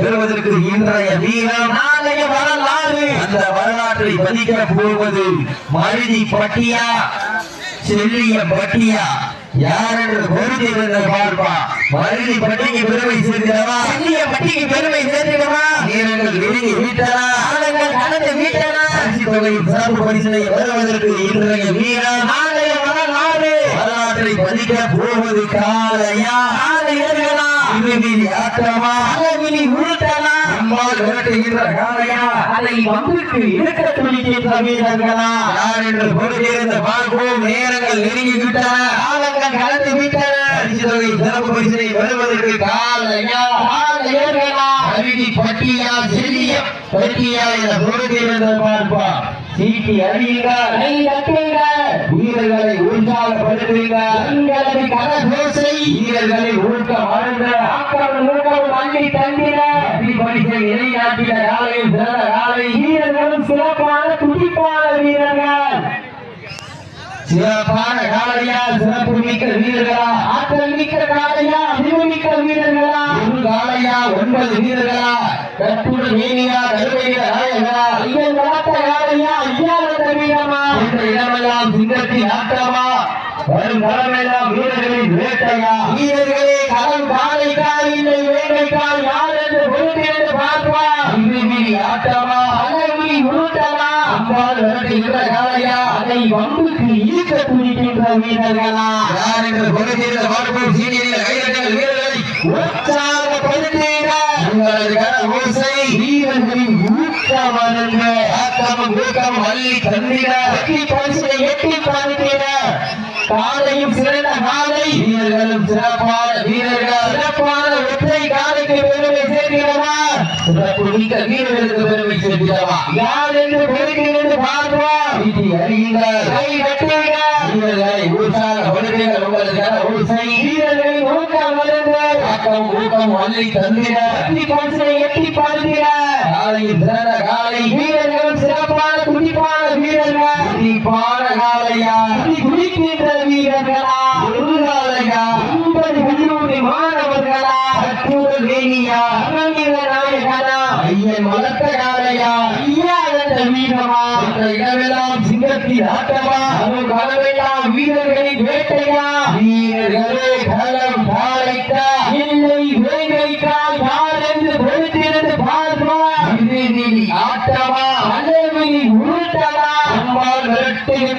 பெறுவதற்கு இன்றைய வீரம் நாளைய வரலாறு. அந்த வரலாற்றை பதிக்க போவது மருதி பட்டியா செல்லிய பட்டியா யார் என்று பொறுத்திருந்த பார்ப்பா. மருதி பட்டிக்கு பெருமை சேர்க்கிறவா, செல்லிய பட்டிக்கு பெருமை சேர்க்கிறவா. வீரர்கள் வெளியே விட்டனா, கடந்து விட்டனா. சிறப்பு பரிசனை பெறுவதற்கு இன்றைய வீரம் நாளைய வரலாறு. வரலாற்றை பதிக்க போவது காலையா காலையர்களா, இறுதியில் ஆட்டமா அளவிலி உருட்டனா, நம்மால் விரட்டுகின்ற காலையா அதை வம்புக்கு இழுக்க துடிக்கின்ற வீரர்களா யார் என்று பொறுத்திருந்த பார்ப்போம். நேரங்கள் நெருங்கி விட்டன, காலங்கள் கலந்து விட்டன. சிறப்பு பரிசனை பெறுவதற்கு காலையா காலையர்களா, அருவி பட்டியா செல்லிய பட்டியா என பொறுத்திருந்த பார்ப்பா. சீட்டி அறியுங்க, வீரர்களை உற்சாகப்படுத்துங்க, எங்களது கரகோசை வீரர்களை ஊக்கம் அழுந்த ஆக்கம் ஊக்கம் அள்ளி தந்திர பரிசை நிலைநாட்டின காலையில் சிறந்த காலை வீரர்களும் சிறப்பான துடிப்பான வீரர்கள். சிறப்பான காலையா சிறப்பு மிக்க வீரர்களா, ஆற்றல் மிக்க காலையா அறிவு மிக்க வீரர்களா, ஒரு காலையா 9 வீரர்களா, கற்புடன் மேனியா கருமையில நாயகா, ஐயன் வளர்த்த காலையா ஐயாவத வீரமா, என்ற இடமெல்லாம் சிங்கத்தின் ஆட்டமா, வரும் களமெல்லாம் வீரர்களின் வேட்டையா. வீரர்களே களம் காலைக்கா இல்லை வேட்டைக்கா யார் என்று பொறுத்திருந்து பார்ப்பா. இறுதி ஆட்டமா அழகி உருட்டமா, அம்பால் விரட்டுகின்ற காலையா அதை வம்புக்கு ஈர்க்க துடிக்கின்ற வீரர்களா யார் என்று பொறுத்திருந்து பார்ப்போம். சீனியர்கள் கைதட்டல் வீரர்களை உற்சாகப்படுத்துகிற உங்களது கரகோசை வீரர்களின் ஊக்கமருங்க ஆக்கமும் ஊக்கம் அள்ளி தந்திட வெற்றி பரிசை எட்டி பார்க்கிற காலையும் சிறந்த காலை வீரர்களும் சிறப்பான வீரர்கள். சிறப்பான ஒற்றை காலைக்கு பெருமை சேர்க்கிறவா, சிறப்பு மிக்க வீரர்களுக்கு பெருமை சேர்க்கிறவா யார் என்று பொறுத்திருந்து பார்ப்பா. வீட்டி அறியுங்கள், கை கட்டுங்க, வீரர்களை உற்சாகப்படுத்துங்கள். உங்களுக்கான ஓசை வீரர்களின் ஊக்கம் வருங்கள் ஆக்கம் ஊக்கம் அள்ளி தந்திர வெற்றி பரிசை எட்டி பார்க்கிற காலையும் சிறந்த காலை வீரர்களும் சிறப்பான துடிப்பான வீரர்கள். துடிப்பான காலையா துடிக்கின்ற வீரர்களா, ஒரு காலையா 50 மாணவர்களா, கற்புடன் வேணியா அகமிக நாயகனா, ஐயன் வளர்த்த காலையா ஐயாவத வீரமா, என்ற இடமெல்லாம் சிங்கத்தின் ஆட்டமா, அவன் களமெல்லாம் வீரர்களின் வேட்டையா. வீரர்களே களம் காலைத்த